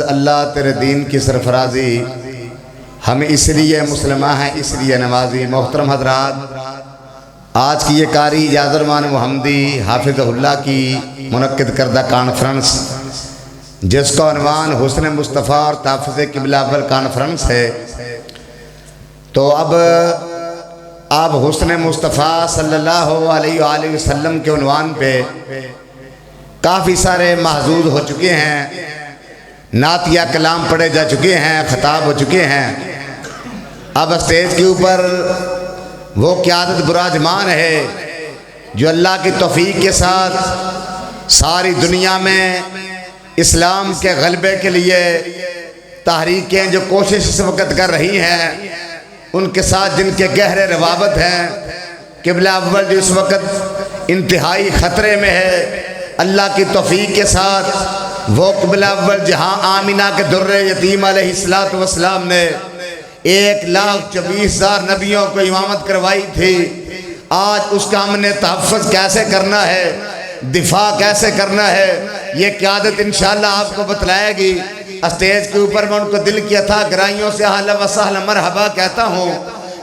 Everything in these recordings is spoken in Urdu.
اللہ تیرے دین کی سرفرازی ہم اس لیے مسلمہ ہیں، اس لیے نمازی۔ محترم حضرات، آج کی یہ قاری اجاز الرحمان محمدی حافظ اللہ کی منعقد کردہ کانفرنس، جس کا عنوان حسن مصطفیٰ اور تحفظ قبلہ اول کانفرنس ہے، تو اب آپ حسن مصطفیٰ صلی اللہ علیہ وآلہ وسلم کے عنوان پہ کافی سارے محظوظ ہو چکے ہیں، نعتیہ کلام پڑھے جا چکے ہیں، خطاب ہو چکے ہیں۔ اب اسٹیج کے اوپر وہ قیادت براجمان ہے جو اللہ کی توفیق کے ساتھ ساری دنیا میں اسلام کے غلبے کے لیے تحریکیں جو کوشش اس وقت کر رہی ہیں، ان کے ساتھ جن کے گہرے روابط ہیں، قبلہ اول جو اس وقت انتہائی خطرے میں ہے، اللہ کی توفیق کے ساتھ وہ قبلہ اول جہاں آمینہ کے در یتیم علیہ السلام نے 1,24,000 نبیوں کو امامت کروائی تھی، آج اس کا ہم نے تحفظ کیسے کرنا ہے، دفاع کیسے کرنا ہے، یہ قیادت انشاءاللہ آپ کو بتلائے گی۔ اسٹیج کے اوپر میں ان کو دل کی عطا گرائیوں سے اہلا و سہلا مرحبا کہتا ہوں۔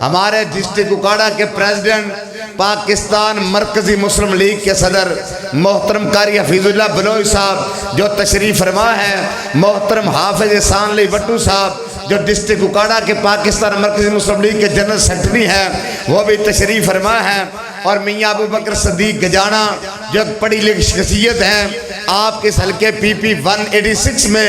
ہمارے ڈسٹرکٹ اکاڑا کے پریزیڈنٹ، پاکستان مرکزی مسلم لیگ کے صدر محترم قاری حفیظ اللہ بلوچ صاحب جو تشریف فرما ہیں، محترم حافظ احسان علی وٹو صاحب جو ڈسٹرکٹ اکاڑا کے پاکستان مرکزی مسلم لیگ کے جنرل سیکرٹری ہیں، وہ بھی تشریف فرما ہیں، اور میاں ابو بکر صدیق گجانا جو پڑھی لکھی شخصیت ہیں، آپ کے اس حلقے PP 186 میں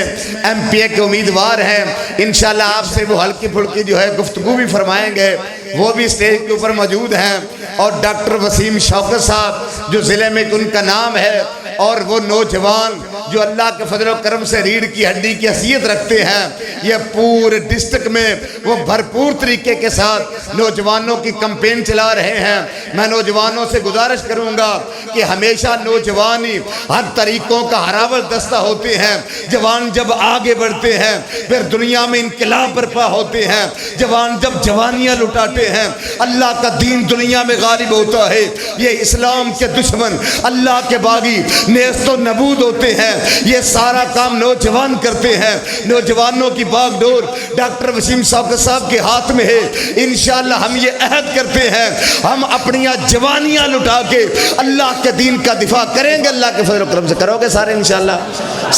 MP کے امیدوار ہیں، انشاءاللہ آپ سے وہ ہلکی پھلکی جو ہے گفتگو بھی فرمائیں گے، وہ بھی اسٹیج کے اوپر موجود ہیں۔ اور ڈاکٹر وسیم شوکت صاحب جو ضلع میں ان کا نام ہے، اور وہ نوجوان جو اللہ کے فضل و کرم سے ریڑھ کی ہڈی کی حیثیت رکھتے ہیں، یہ پورے ڈسٹرکٹ میں وہ بھرپور طریقے کے ساتھ نوجوانوں کی کمپین چلا رہے ہیں۔ میں نوجوانوں سے گزارش کروں گا کہ ہمیشہ نوجوانی ہر طریقوں کا ہراول دستہ ہوتے ہیں۔ جوان جب آگے بڑھتے ہیں پھر دنیا میں انقلاب برپا ہوتے ہیں۔ جوان جب جوانیاں لٹاتے ہیں، اللہ کا دین دنیا میں غالب ہوتا ہے۔ یہ اسلام کے دشمن اللہ کے باغی نیست و نبود ہوتے ہیں۔ یہ سارا کام نوجوان کرتے ہیں۔ نوجوانوں کی باغ ڈور ڈاکٹر وسیم شوکت صاحب کے ہاتھ میں ہے۔ انشاءاللہ ہم یہ عہد کرتے ہیں، ہم اپنی جوانیاں لٹا کے اللہ کے دین کا دفاع کریں گے۔ اللہ کے فضل و کرم سے کرو گے سارے انشاءاللہ،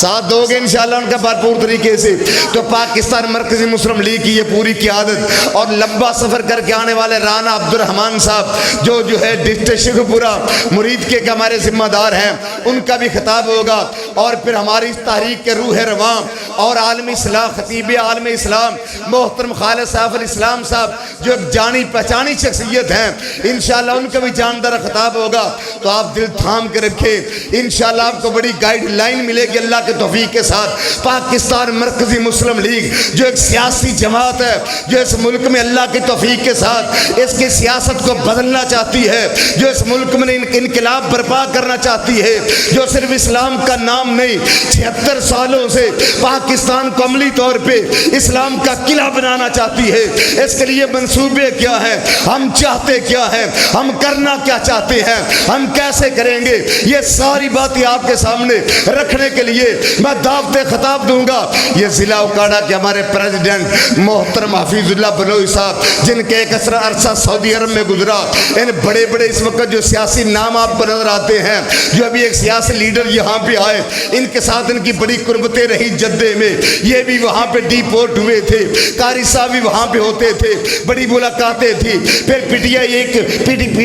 ساتھ دو گے انشاءاللہ ان کا بھرپور طریقے سے۔ تو پاکستان مرکزی مسلم لیگ کی یہ پوری قیادت اور لمبا سفر کر کے آنے والے رانا عبدالرحمان صاحب جو ہے ڈسٹرکٹ شیخ پورہ مرید کے ہمارے ذمہ دار ہیں، ان کا بھی خطاب ہوگا۔ اور پھر ہماری اس تحریک کے روح رواں اور عالم اسلام خطیب عالم اسلام محترم خالد صاحب الاسلام صاحب جو ایک جانی پہچانی شخصیت ہیں، انشاءاللہ ان کا بھی جاندار خطاب ہوگا۔ تو آپ دل تھام کے رکھیں، انشاءاللہ آپ کو بڑی گائیڈ لائن ملے گی اللہ کے توفیق کے ساتھ۔ پاکستان مرکزی مسلم لیگ جو ایک سیاسی جماعت ہے، جو اس ملک میں اللہ کی توفیق کے ساتھ اس کی سیاست کو بدلنا چاہتی ہے، جو اس ملک میں انقلاب برپا کرنا چاہتی ہے، جو صرف اسلام کا نام نہیں، 76 سالوں سے پاکستان کو عملی طور پہ اسلام کا قلعہ بنانا چاہتی ہے۔ اس کے لیے منصوبے کیا ہیں، ہم چاہتے کیا ہیں، ہم کرنا کیا چاہتے ہیں، ہم کیسے کریں گے، یہ ساری باتیں آپ کے سامنے رکھنے کے لیے میں دعوت خطاب دوں گا۔ یہ ضلع اکاڑا کے ہمارے پریزیڈنٹ محترم حفیظ اللہ بلوچ صاحب جن کے ایک عرصہ سعودی عرب میں گزرا، ان بڑے بڑے اس وقت جو سیاسی نام آپ کو نظر آتے ہیں، جو ابھی ایک سیاسی لیڈر یہاں پہ آئے، ان کے ساتھ ان کی بڑی قربتیں رہی جدے میں، یہ بھی وہاں پہ ڈیپورٹ ہوئے تھے، قاری صاحب بھی وہاں پہ ہوتے تھے، بڑی ملاقاتیں تھی۔ پھر پی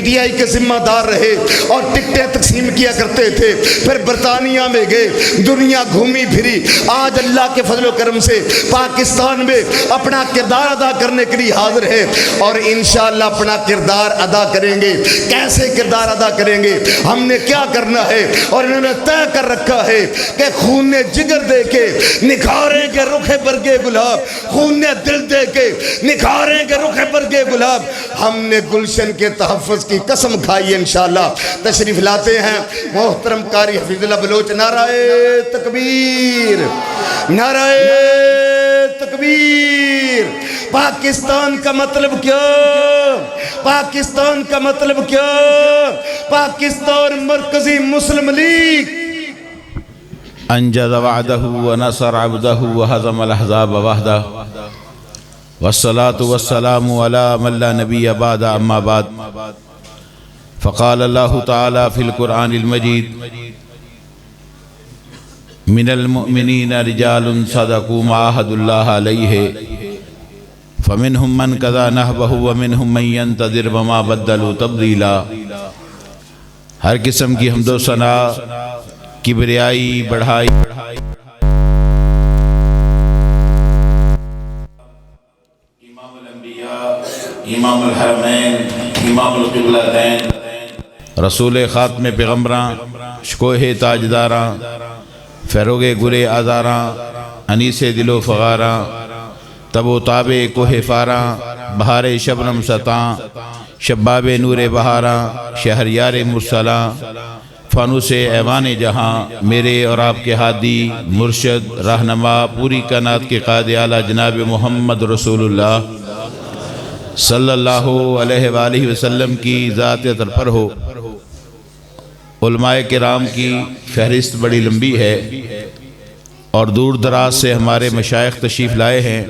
ٹی آئی کے ذمہ دار رہے اور ٹکٹیں تقسیم کیا کرتے تھے، پھر برطانیہ میں گئے، دنیا گھومی پھری، آج اللہ کے فضل و کرم سے پاکستان میں اپنا کردار ادا کرنے کے لیے حاضر ہے، اور انشاءاللہ اپنا کردار ادا کریں گے۔ کیسے کردار ادا کریں گے، ہم نے کیا کرنا ہے، اور انہوں نے طے کر رکھا ہے کہ خون جگر دے کے نکھاریں گے رخ برگے گلاب، خون دل دے کے نکھاریں گے رخ برگے گلاب۔ ہم نے گلشن کے تحفظ کی قسم کھائی انشاءاللہ۔ تشریف لاتے ہیں محترم قاری حفیظ اللہ بلوچ۔ نعرہ تکبیر، نعرہ تکبیر۔ پاکستان کا مطلب کیا، پاکستان کا مطلب کیا، پاکستان مرکزی مسلم لیگ انجز وعده ونصر عبده وهزم الأحزاب وحده والصلاة والسلام على من لا نبي بعد أما بعد فقال الله تعالى في القرآن المجيد من المؤمنين رجال صدقوا ما عاهدوا الله عليه فمنهم من قضى نحبه ومنهم من ينتظر وما بدلوا تبديلا۔ ہر قسم کی حمد و ثنا، کبریائی، بڑھائی امام الانبیاء، امام الحرمین، امام القبلتین، رسول خاتم پیغمبراں، شکوہ تاجداراں، فیروغ گرے آزاراں، انیس دل و فغاراں، تب و تاب کوہ فاراں، بہار شبنم ستاں، شباب نور بہاراں، شہریار مرسلاں، فانوس ایوان جہاں، میرے اور آپ کے ہادی، مرشد، رہنما، پوری کائنات کے قائد اعلیٰ جناب محمد رسول اللہ صلی اللہ علیہ وآلہ وسلم کی ذات اطہر پر ہو۔ علماء کرام کی فہرست بڑی لمبی ہے اور دور دراز سے ہمارے مشائخ تشریف لائے ہیں۔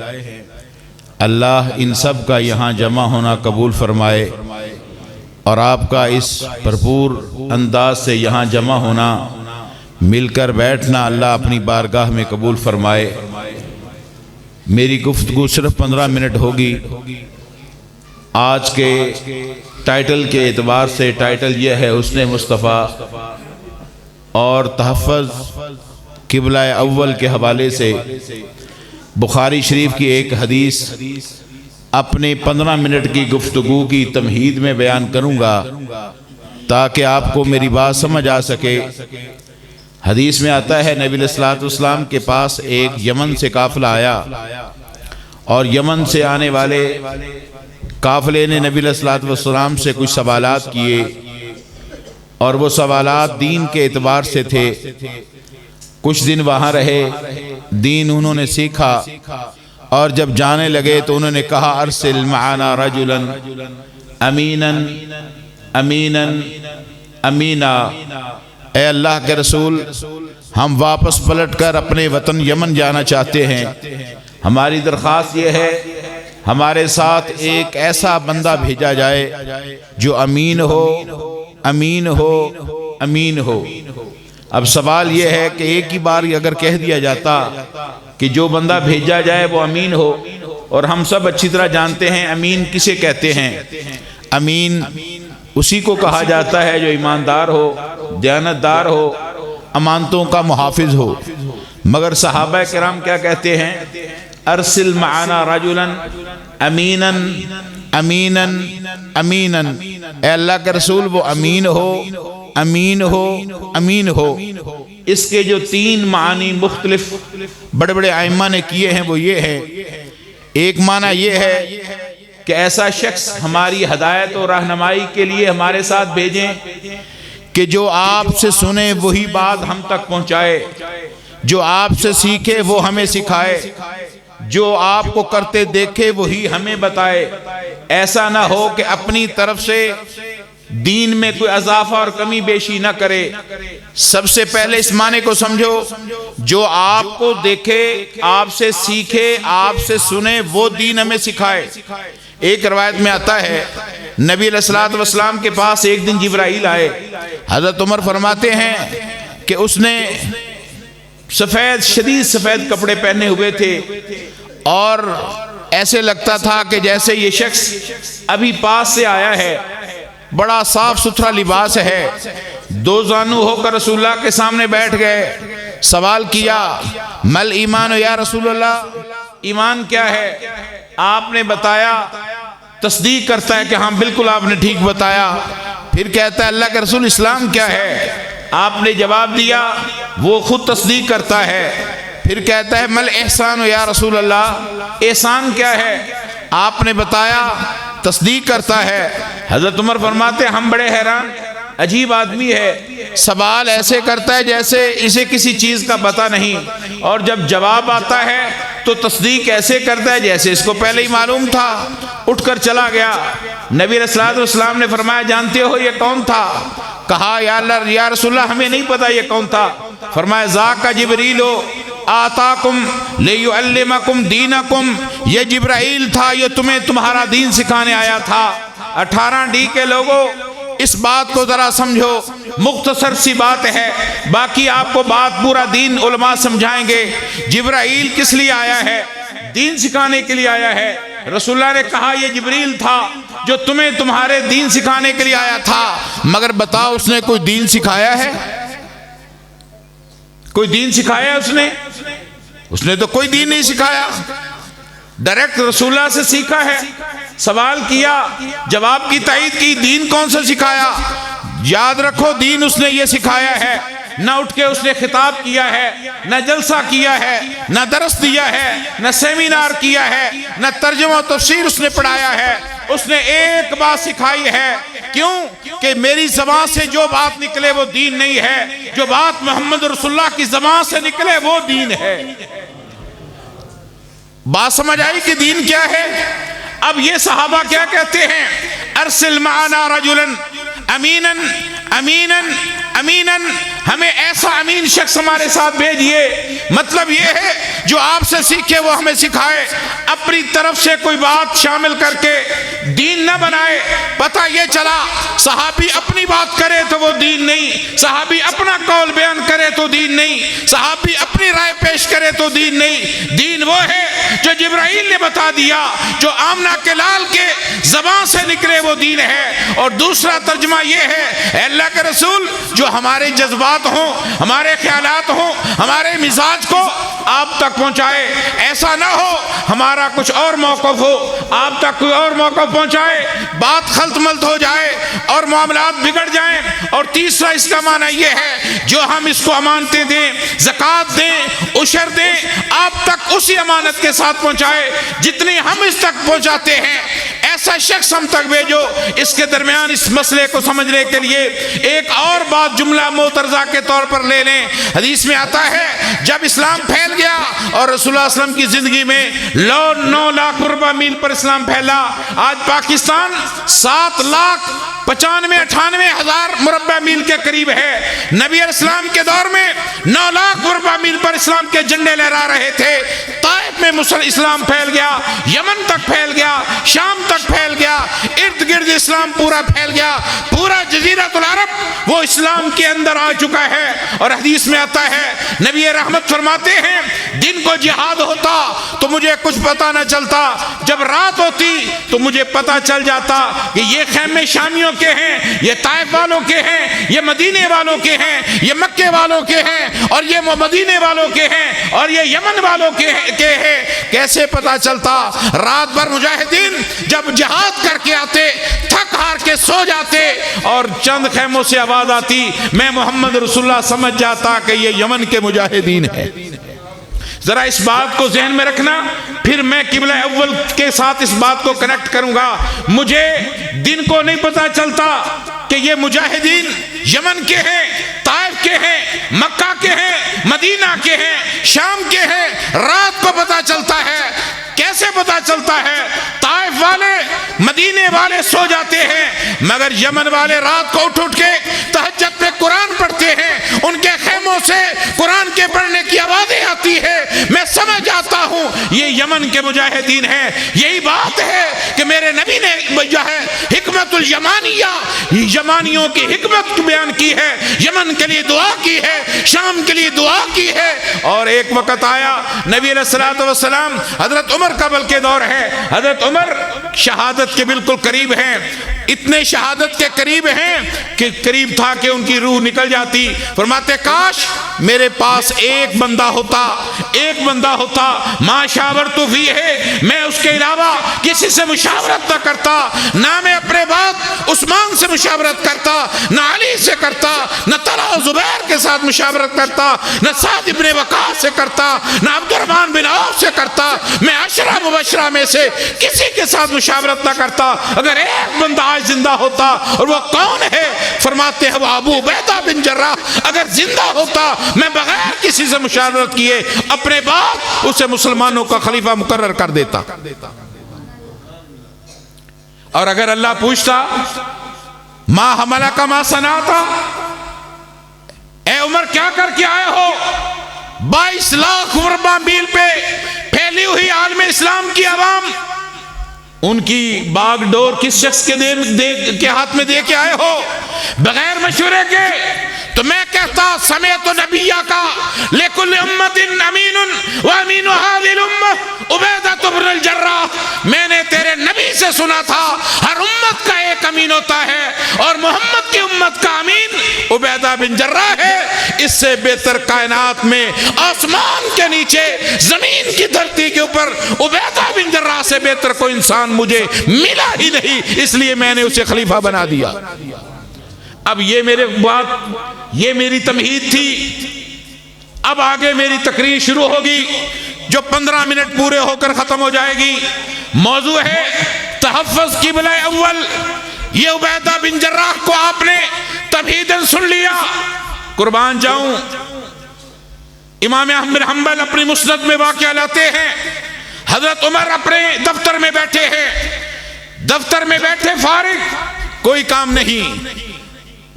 اللہ ان سب کا یہاں جمع ہونا قبول فرمائے اور آپ کا اس بھرپور انداز سے یہاں جمع ہونا، مل کر بیٹھنا اللہ اپنی بارگاہ میں قبول فرمائے۔ میری گفتگو صرف 15 منٹ ہوگی۔ آج کے ٹائٹل کے اعتبار سے ٹائٹل یہ ہے حسن مصطفیٰ اور تحفظ قبلہ اول کے حوالے سے بخاری شریف کی ایک حدیث اپنے 15 منٹ کی گفتگو کی تمہید میں بیان کروں گا تاکہ آپ کو میری بات سمجھ آ سکے۔ حدیث میں آتا ہے نبی علیہ السلام کے پاس ایک یمن سے قافلہ آیا اور یمن سے آنے والے قافلے نے نبی علیہ السلام سے کچھ سوالات کیے اور وہ سوالات دین کے اعتبار سے تھے۔ کچھ دن وہاں رہے، دین انہوں نے سیکھا اور جب جانے لگے تو انہوں نے کہا ارسل معنا رجلا امینا امینا امینا، اے اللہ کے رسول ہم واپس پلٹ کر اپنے وطن یمن جانا چاہتے ہیں، ہماری درخواست یہ ہے ہمارے ساتھ ایک ایسا بندہ بھیجا جائے جو امین ہو امین ہو امین ہو۔ اب سوال یہ ہے کہ ایک ہی بار اگر کہہ دیا جاتا کہ جو بندہ بھیجا جائے وہ امین ہو، اور ہم سب اچھی طرح جانتے ہیں امین کسے کہتے ہیں۔ امین اسی کو کہا جاتا ہے جو ایماندار ہو، دیانتدار ہو، امانتوں کا محافظ ہو۔ مگر صحابہ کرام کیا کہتے ہیں؟ ارسل معنا رجلا امینا امینا امینا، اے اللہ کے رسول وہ امین ہو امین ہو امین ہو۔ اس کے جو 3 معنی مختلف بڑے بڑے ائمہ نے کیے ہیں وہ یہ ہے، ایک معنی یہ ہے کہ ایسا شخص ہماری ہدایت اور رہنمائی کے لیے ہمارے ساتھ بھیجیں کہ جو آپ سے سنے وہی بات ہم تک پہنچائے، جو آپ سے سیکھے وہ ہمیں سکھائے، جو آپ کو کرتے دیکھے وہی ہمیں بتائے۔ ایسا نہ ہو کہ اپنی طرف سے دین میں کوئی اضافہ اور کمی بیشی نہ کرے۔ سب سے پہلے اس معنی کو سمجھو، جو آپ کو دیکھے، آپ سے سیکھے، آپ سے سنے وہ دین ہمیں سکھائے۔ ایک روایت میں آتا ہے نبی علیہ السلام کے پاس ایک دن جبرائیل آئے۔ حضرت عمر فرماتے ہیں کہ اس نے سفید شدید سفید کپڑے پہنے ہوئے تھے اور ایسے لگتا تھا کہ جیسے یہ شخص ابھی پاس سے آیا ہے، بڑا صاف ستھرا لباس ہے۔ 2 زانو ہو کر رسول اللہ کے سامنے بیٹھ گئے، سوال کیا مل ایمان یا رسول اللہ، ایمان کیا ہے؟ آپ نے بتایا، تصدیق کرتا ہے کہ ہاں بالکل آپ نے ٹھیک بتایا۔ پھر کہتا ہے اللہ کے رسول اسلام کیا ہے؟ آپ نے جواب دیا، وہ خود تصدیق کرتا ہے۔ پھر کہتا ہے مل احسان یا رسول اللہ، احسان کیا ہے؟ آپ نے بتایا، تصدیق کرتا ہے۔ حضرت عمر فرماتے ہیں ہم بڑے حیران، عجیب آدمی ہے، سوال ایسے کرتا ہے جیسے اسے کسی چیز کا پتہ نہیں، اور جب جواب آتا ہے تو تصدیق ایسے کرتا ہے جیسے اس کو پہلے ہی معلوم تھا۔ اٹھ کر چلا گیا۔ نبی علیہ السلام نے فرمایا جانتے ہو یہ کون تھا؟ کہا یا اللہ یا رسول اللہ ہمیں نہیں پتا یہ کون تھا۔ فرمایا ذاک جبریل آتاکم لیعلمکم دینکم، یہ جبرائیل تھا، یہ تمہیں تمہارا دین سکھانے آیا تھا۔ 18D کے لوگوں اس بات کو ذرا سمجھو، مختصر سی بات ہے، باقی آپ کو بات پورا دین علماء سمجھائیں گے۔ جبرائیل کس لیے آیا ہے؟ دین سکھانے کے لیے آیا ہے۔ رسول اللہ نے کہا یہ جبریل تھا جو تمہیں تمہارے دین سکھانے کے لیے آیا تھا، مگر بتاؤ اس نے کوئی دین سکھایا ہے؟ کوئی دین سکھایا اس نے تو کوئی دین نہیں سکھایا، ڈائریکٹ رسول اللہ سے سیکھا ہے۔ سوال کیا، جواب کی تائید کی، دین کون سا سکھایا؟ یاد رکھو دین اس نے یہ سکھایا ہے، نہ اٹھ کے اس نے خطاب کیا ہے، نہ جلسہ کیا ہے، نہ درس دیا ہے، نہ سیمینار کیا ہے، نہ ترجمہ و تفسیر اس نے پڑھایا ہے۔ اس نے ایک بات سکھائی ہے، کیوں کہ میری زبان سے جو بات نکلے وہ دین نہیں ہے، جو بات محمد رسول اللہ کی زبان سے نکلے وہ دین ہے۔ بات سمجھ آئی کہ دین کیا ہے؟ اب یہ صحابہ کیا کہتے ہیں؟ ارسل معنا رجلا امینا امینا امینا، ہمیں ایسا امین شخص ہمارے ساتھ بھیجئے۔ مطلب یہ ہے جو آپ سے سیکھے وہ ہمیں سکھائے، اپنی طرف سے کوئی بات شامل کر کے دین نہ بنائے۔ پتہ یہ چلا صحابی اپنی بات کرے تو وہ دین نہیں، صحابی اپنا قول بیان کرے تو دین نہیں، صحابی اپنی رائے پیش کرے تو دین نہیں۔ دین وہ ہے جو جبرائیل نے بتا دیا، جو آمنہ کے لال کے زبان سے نکلے وہ دین ہے۔ اور دوسرا ترجمہ یہ ہے، اے اللہ کے رسول جو ہمارے جذبات ہوں، ہمارے خیالات ہوں، ہمارے مزاج کو آپ تک پہنچائے۔ ایسا نہ ہو ہمارا کچھ اور موقف ہو، آپ تک کوئی اور موقف پہنچائے، بات خلط ملط ہو جائے اور معاملات بگڑ جائیں۔ اور تیسرا اس کا معنی یہ ہے جو ہم اس کو امانتیں دیں، زکوٰۃ دیں، عشر دیں، آپ تک اسی امانت کے ساتھ پہنچائے جتنی ہم اس تک پہنچاتے ہیں۔ ایسا شخص ہم تک بھیجو۔ اس کے درمیان اس مسئلے کو سمجھنے کے لیے ایک اور بات جملہ معترضہ کے طور پر لے لیں۔ حدیث میں آتا ہے جب اسلام پھیل گیا اور رسول اللہ صلی اللہ علیہ وسلم کی زندگی میں 9 لاکھ مربع میل پر اسلام پھیلا۔ آج پاکستان 7,95,98,000 مربع میل کے قریب ہے۔ نبی علیہ السلام کے دور میں 9 لاکھ مربع میل پر اسلام کے جھنڈے لہرا رہے تھے۔ طائف میں اسلام پھیل گیا، یمن تک پھیل گیا، شام تک پھیل گیا، ارد گرد اسلام پورا پھیل گیا۔ پورا جزیرۃ العرب وہ اسلام کے اندر آ چکا ہے۔ اور حدیث میں آتا ہے نبی رحمت فرماتے ہیں دن کو جہاد ہوتا تو مجھے کچھ پتہ نہ چلتا، جب رات ہوتی تو مجھے پتہ چل جاتا کہ یہ خیمے شامیوں کے ہیں، یہ طائف والوں کے ہیں، یہ مدینے والوں کے ہیں، یہ مکے والوں کے ہیں، اور یہ مدینے والوں کے ہیں، اور یہ یمن والوں کے ہیں۔ کیسے پتہ چلتا؟ رات بھر مجاہدین جب جہاد کر کے آتے تھک ہار کے سو جاتے اور چند خیموں سے آواز آتی، میں محمد رسول اللہ سمجھ جاتا کہ یہ یمن کے مجاہدین ہیں۔ ذرا اس بات کو ذہن میں رکھنا، پھر میں قبلہ اول کے ساتھ اس بات کو کنیکٹ کروں گا۔ مجھے دن کو نہیں پتا چلتا کہ یہ مجاہدین یمن کے ہیں، طائف کے ہیں، مکہ کے ہیں، مدینہ کے ہیں، شام کے ہیں۔ رات کو پتا چلتا ہے۔ کیسے پتا چلتا ہے؟ طائف والے مدینے والے سو جاتے ہیں، مگر یمن والے رات کو اٹھ کے تہجد پہ قرآن پڑھتے ہیں، ان کے خیموں سے قرآن کے پڑھنے کی آوازیں آتی ہے۔ میں سمجھ جاتا ہوں یہ یمن کے مجاہدین ہیں۔ یہی بات ہے کہ میرے نبی نے جو ہے حکمت الیمانیہ، یمانیوں کی حکمت بیان کی ہے، یمن کے لیے دعا کی ہے، شام کے لیے دعا کی ہے۔ اور ایک وقت آیا نبی علیہ الصلوۃ والسلام، حضرت عمر کا بلکہ دور ہے، حضرت عمر شہادت کے بالکل قریب ہیں، اتنے شہادت کے قریب ہیں کہ قریب تھا کہ ان کی روح نکل جاتی۔ فرماتے کاش میرے پاس ایک بندہ ہوتا ما شاورت فیہ، میں اس کے علاوہ کسی سے مشاورت نہ کرتا، نہ میں اپنے بعد عثمان سے مشاورت کرتا، نہ علی سے کرتا، نہ طلحہ و زبیر کے ساتھ مشاورت کرتا، نہ سعد بن وقاص سے کرتا، نہ عبد الرحمن بن عوف سے کرتا، میں عشرہ مبشرہ میں سے کسی کے ساتھ مشاورت نہ کرتا۔ اگر ایک بندہ آج زندہ ہوتا، اور وہ کون ہے؟ فرماتے ہیں وہ ابو عبیدہ بن جراح، اگر زندہ ہوتا میں بغیر کسی سے مشاورت کیے اپنے بعد اسے مسلمانوں کا خلیفہ مقرر کر دیتا۔ اور اگر اللہ پوچھتا ما حملک ما صنعت، اے عمر کیا کر کے آئے ہو؟ 22 لاکھ مربع میل پہ پھیلی ہوئی عالم اسلام کی عوام، ان کی باغ ڈور کس شخص کے ہاتھ میں دے کے آئے ہو بغیر مشورے کے؟ تو میں کہتا سمیت نبیہ کا لکل امت امین و امین هذه الامہ عبیدہ بن الجراح، میں نے تیرے نبی سے سنا تھا ہر امت کا ایک امین ہوتا ہے اور محمد کی امت کا امین عبیدہ بن جراح ہے۔ اس سے بہتر کائنات میں آسمان کے نیچے زمین کی دھرتی کے اوپر عبیدہ بن جراح سے بہتر کوئی انسان مجھے ملا ہی نہیں، اس لیے میں نے اسے خلیفہ بنا دیا۔ اب یہ میری تمہید تھی، اب آگے میری تقریر شروع ہوگی جو 15 منٹ پورے ہو کر ختم ہو جائے گی۔ موضوع ہے تحفظ قبلہ اول۔ یہ عبیدہ بن جراح کو آپ نے تمہیداً سن لیا، قربان جاؤں۔ امام احمد بن حنبل اپنی مسند میں واقعہ لاتے ہیں، حضرت عمر اپنے دفتر میں بیٹھے ہیں، دفتر میں بیٹھے فارغ، کوئی کام نہیں۔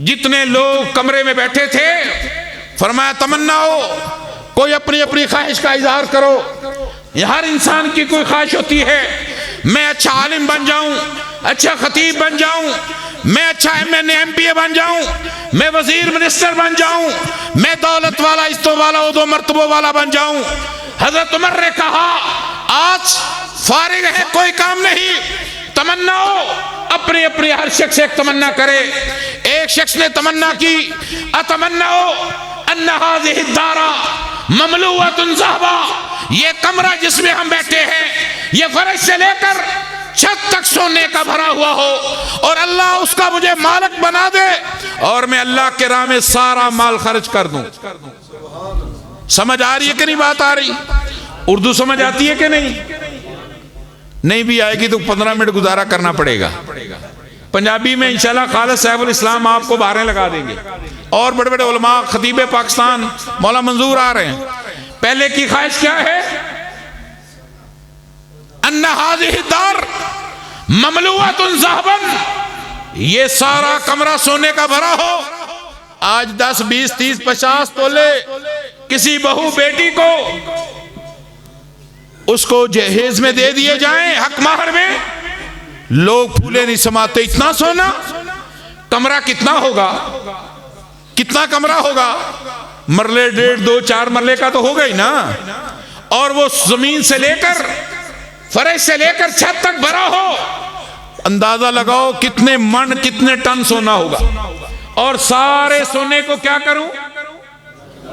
جتنے لوگ کمرے میں بیٹھے تھے فرمایا تمنا ہو، کوئی اپنی اپنی خواہش کا اظہار کرو۔ ہر انسان کی کوئی خواہش ہوتی ہے، میں اچھا عالم بن جاؤں، اچھا خطیب بن جاؤں، میں اچھا MA بن جاؤں، میں وزیر منسٹر بن جاؤں، میں دولت والا، عزتوں والا، عہدوں مرتبوں والا بن جاؤں۔ حضرت عمر نے کہا آج فارغ ہے، کوئی کام نہیں، تمنا ہو، اپنی اپنی ہر شخص ایک تمنا کرے۔ ایک شخص نے تمنا کی اتمنّا ان هذه الدار مملوءۃ ذهبا، یہ کمرہ جس میں ہم بیٹھے ہیں یہ فرش سے لے کر چھت تک سونے کا بھرا ہوا ہو اور اللہ اس کا مجھے مالک بنا دے اور میں اللہ کے راہ میں سارا مال خرچ کر دوں۔ سمجھ آ رہی ہے کہ نہیں بات آ رہی؟ اردو سمجھ آتی ہے کہ نہیں بھی آئے گی تو 15 منٹ گزارا کرنا پڑے گا۔ پنجابی میں انشاءاللہ خالد صاحب الاسلام آپ کو باریں لگا دیں گے، اور بڑے بڑے علماء خطیب پاکستان مولا منظور آ رہے ہیں۔ پہلے کی خواہش کیا ہے؟ ان هذه الدار مملوءۃ ذهبا، یہ سارا کمرہ سونے کا بھرا ہو۔ آج 10 20 30 50 تولے کسی بہو بیٹی کو اس کو جہیز میں دے دیے جائیں، حق مہر میں، لوگ پھولے نہیں سماتے۔ اتنا سونا، کمرہ کتنا ہوگا؟ کتنا کمرہ ہوگا؟ مرلے 1.5 2 4 مرلے کا تو ہوگا ہی نا، اور وہ زمین سے لے کر فرش سے لے کر چھت تک بھرا ہو، اندازہ لگاؤ کتنے من کتنے ٹن سونا ہوگا۔ اور سارے سونے کو کیا کروں؟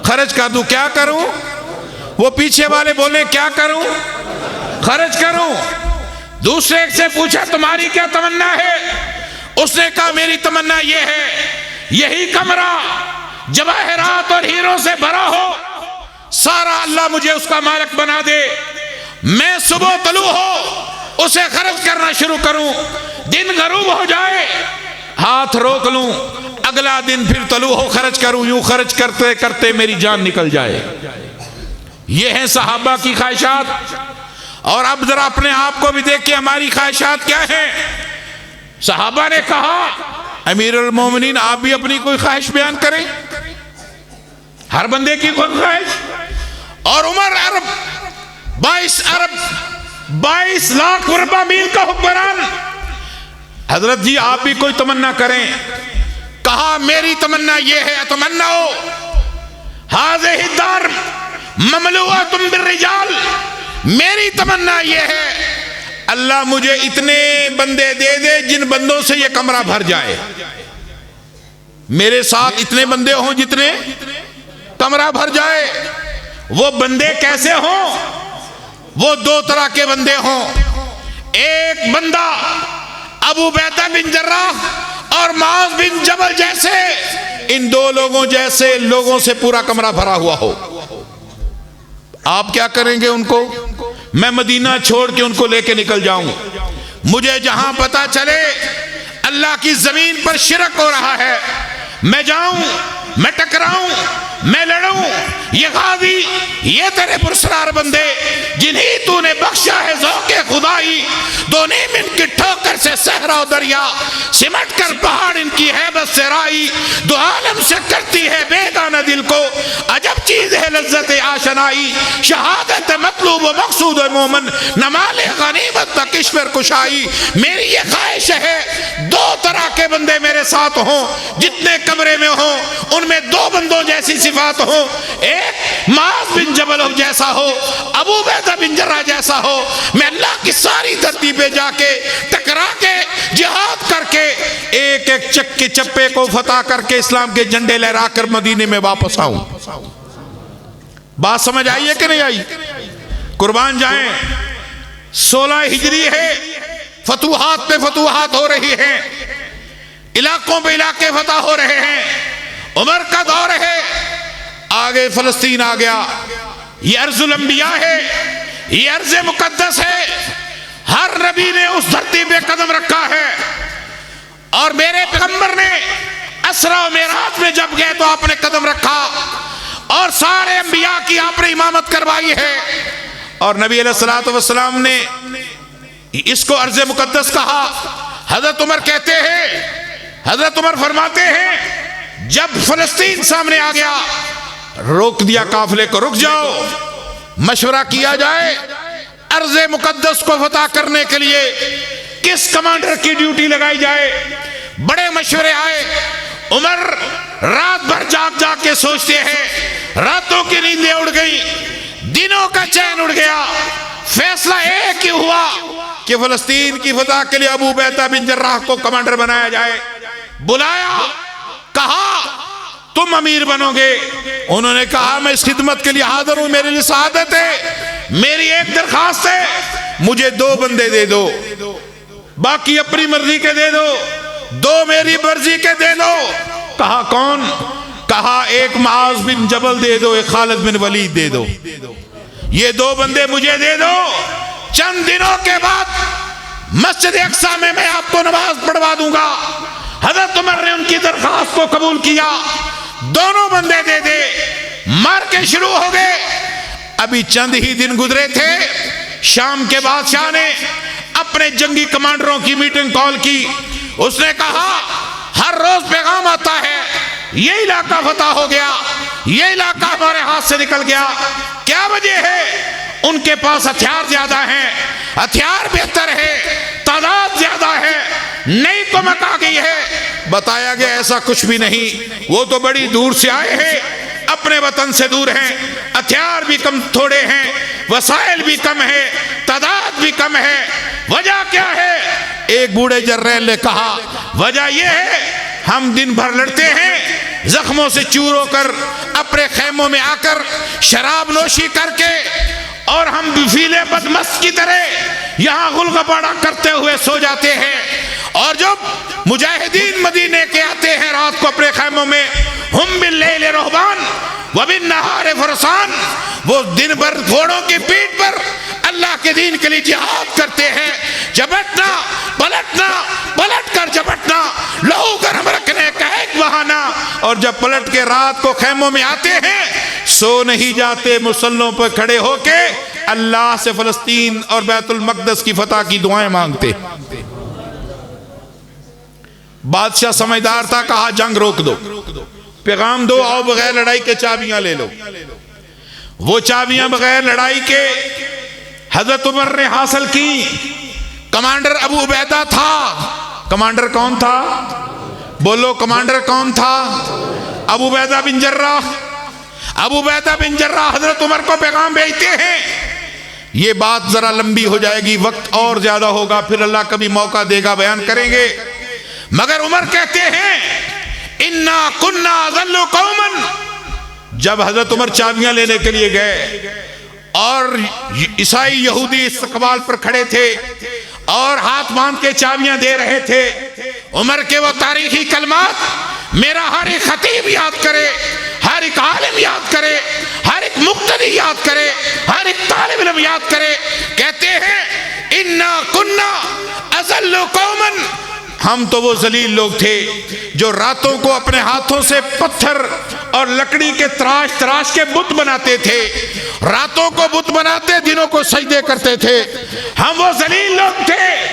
خرچ کر دوں۔ کیا کروں؟ وہ پیچھے والے بولے کیا کروں؟ خرچ کروں۔ دوسرے سے پوچھا تمہاری کیا تمنا ہے؟ اس نے کہا میری تمنا یہ ہے یہی کمرہ جواہرات اور ہیروں سے بھرا ہو، سارا اللہ مجھے اس کا مالک بنا دے، میں صبح طلوع ہو اسے خرچ کرنا شروع کروں، دن غروب ہو جائے ہاتھ روک لوں، اگلا دن پھر طلوع ہو خرچ کروں، یوں خرچ کرتے کرتے میری جان نکل جائے۔ یہ ہیں صحابہ کی خواہشات۔ اور اب ذرا اپنے آپ کو بھی دیکھیں ہماری خواہشات کیا ہیں۔ صحابہ نے کہا امیر المومنین آپ بھی اپنی کوئی خواہش بیان کریں، ہر بندے کی کوئی خواہش۔ اور عمر 22 لاکھ مربع میل کا حکمران، حضرت جی آپ بھی کوئی تمنا کریں۔ کہا میری تمنا یہ ہے اتمنّا هذه الدار مملوءۃ بالرجال، میری تمنا یہ ہے اللہ مجھے اتنے بندے دے دے جن بندوں سے یہ کمرہ بھر جائے، میرے ساتھ اتنے بندے ہوں جتنے کمرہ بھر جائے۔ وہ بندے کیسے ہوں؟ وہ 2 طرح کے بندے ہوں۔ ایک بندہ ابو عبیدہ بن جراح اور معاذ بن جبل جیسے ان 2 لوگوں جیسے لوگوں سے پورا کمرہ بھرا ہوا ہو۔ آپ کیا کریں گے ان کو؟ میں مدینہ چھوڑ کے ان کو لے کے نکل جاؤں، مجھے جہاں پتا چلے اللہ کی زمین پر شرک ہو رہا ہے میں جاؤں، میں ٹکراؤں، میں لڑوں۔ یہ غازی، یہ تیرے پرسرار بندے جنہیں تو نے بخشا ہے ذوق خدائی، نیم ان کی ٹھوکر سے صحرا و دریا، سمٹ کر پہاڑ ان کی ہیبت سے رائی، دو عالم سے کرتی ہے بیگانہ دل کو، عجب چیز ہے لذت آشنائی، شہادت مطلوب و مقصود مومن، نمال غنیمت نہ کشور کشائی۔ میری یہ خواہش ہے دو طرح کے بندے میرے ساتھ ہوں، جتنے کمرے میں ہوں ان میں دو بندوں جیسی صفات ہوں، ایک معاذ بن جبل جیسا ہو، ابو عبیدہ بن جراح جیسا ہو، میں اللہ کی ساری دھرتی پہ جا کے ٹکرا کے جہاد کر کے ایک ایک چکے چپے کو فتح کر کے اسلام کے جھنڈے لہرا کر مدینے میں واپس آؤں۔ بات سمجھ آئی ہے کہ نہیں آئی؟ قربان جائیں، 16 ہجری ہے، فتوحات پہ فتوحات ہو رہی ہیں، علاقوں پہ علاقے فتح ہو رہے ہیں، عمر کا دور ہے، آگے فلسطین آ گیا، یہ ارض الانبیاء ہے، یہ ارض مقدس ہے، ہر نبی نے اس دھرتی پہ قدم رکھا ہے، اور میرے پیغمبر نے اسرا و معراج میں جب گئے تو آپ نے قدم رکھا، اور سارے انبیاء کی آپ نے امامت کروائی ہے، اور نبی علیہ السلام نے اس کو ارض مقدس کہا۔ حضرت عمر کہتے ہیں، حضرت عمر فرماتے ہیں جب فلسطین سامنے آ گیا روک دیا قافلے کو، رک جاؤ، مشورہ کیا جائے ارض مقدس کو فتح کرنے کے لیے کس کمانڈر کی ڈیوٹی لگائی جائے۔ بڑے مشورے آئے، عمر رات بھر جاگ جاگ کے سوچتے ہیں، راتوں کی نیندیں اڑ گئی، دنوں کا چین اڑ گیا، فیصلہ ایک ہی ہوا کہ فلسطین کی فتح کے لیے ابو عبیدہ بن جراح کو کمانڈر بنایا جائے۔ بلایا، کہا تم امیر بنو گے، انہوں نے کہا میں اس خدمت کے لیے حاضر ہوں، میرے لیے سعادت ہے، میری ایک درخواست ہے، مجھے 2 بندے دے دو، باقی اپنی مرضی کے دے دو، 2 میری مرضی کے دے دو۔ کہا کون؟ کہا ایک معاذ بن جبل دے دو، ایک خالد بن ولید دے دو، یہ 2 بندے مجھے دے دو، چند دنوں کے بعد مسجد اقصی میں میں آپ کو نماز پڑھوا دوں گا۔ حضرت عمر نے ان کی درخواست کو قبول کیا، دونوں بندے دے دے، مار کے شروع ہو گئے۔ ابھی چند ہی دن گزرے تھے، شام کے بادشاہ نے اپنے جنگی کمانڈروں کی میٹنگ کال کی، اس نے کہا ہر روز پیغام آتا ہے یہ علاقہ فتح ہو گیا، یہ علاقہ ہمارے ہاتھ سے نکل گیا، کیا وجہ ہے؟ ان کے پاس ہتھیار زیادہ ہیں، ہتھیار بہتر ہے، تعداد زیادہ ہے، نئی کمک آ گئی ہے۔ بتایا گیا ایسا کچھ بھی نہیں، وہ تو بڑی دور سے آئے ہیں، اپنے وطن سے دور ہیں، ہتھیار بھی کم تھوڑے ہیں، وسائل بھی کم ہے، تعداد بھی کم ہے۔ وجہ کیا ہے؟ ایک بوڑھے جرنیل نے کہا وجہ یہ ہے ہم دن بھر لڑتے ہیں، زخموں سے چور ہو کر اپنے خیموں میں آ کر شراب نوشی کر کے، اور ہم فیلے بدمست کی طرح یہاں غلغباڑہ کرتے ہوئے سو جاتے ہیں، اور جب مجاہدین مدینے کے آتے ہیں رات کو اپنے خیموں میں، ہم باللیل رہبان وبالنہار فرسان، وہ دن بھر گھوڑوں کی پیٹھ پر اللہ کے دین کے لیے جہاد کرتے ہیں، جھپٹنا پلٹنا، پلٹ کر جھپٹنا، لہو گرم رکھنے کا ایک بہانہ، اور جب پلٹ کے رات کو خیموں میں آتے ہیں سو نہیں جاتے، مصلوں پر کھڑے ہو کے اللہ سے فلسطین اور بیت المقدس کی فتح کی دعائیں مانگتے۔ بادشاہ سمجھدار تھا، کہا جنگ روک دو، پیغام دو، آؤ بغیر لڑائی کے چابیاں لے لو۔ وہ چابیاں بغیر لڑائی کے حضرت عمر نے حاصل کی۔ کمانڈر ابو عبیدہ تھا۔ کمانڈر کون تھا؟ بولو کمانڈر کون تھا؟ ابو عبیدہ بن جراح۔ ابو عبیدہ بن جراح حضرت عمر کو پیغام بھیجتے ہیں۔ یہ بات ذرا لمبی ہو جائے گی، وقت اور زیادہ ہوگا، پھر اللہ کبھی موقع دے گا بیان کریں گے، مگر عمر کہتے ہیں اِنَّا كُنَّا ذَلُّ قَوْمًا۔ جب حضرت عمر چابیاں لینے کے لیے گئے اور عیسائی یہودی استقبال پر کھڑے تھے اور ہاتھ باندھ کے چابیاں دے رہے تھے، عمر کے وہ تاریخی کلمات میرا ہر ایک خطیب یاد کرے، ہر ایک عالم یاد کرے، ہر ایک مقتدی یاد کرے، ہر ایک طالب علم یاد کرے۔ کہتے ہیں اِنَّا كُنَّا أَذَلُّ قَوْمًا، ہم تو وہ ذلیل لوگ تھے جو راتوں کو اپنے ہاتھوں سے پتھر اور لکڑی کے تراش تراش کے بت بناتے تھے، راتوں کو بت بناتے، دنوں کو سجدے کرتے تھے۔ ہم وہ ذلیل لوگ تھے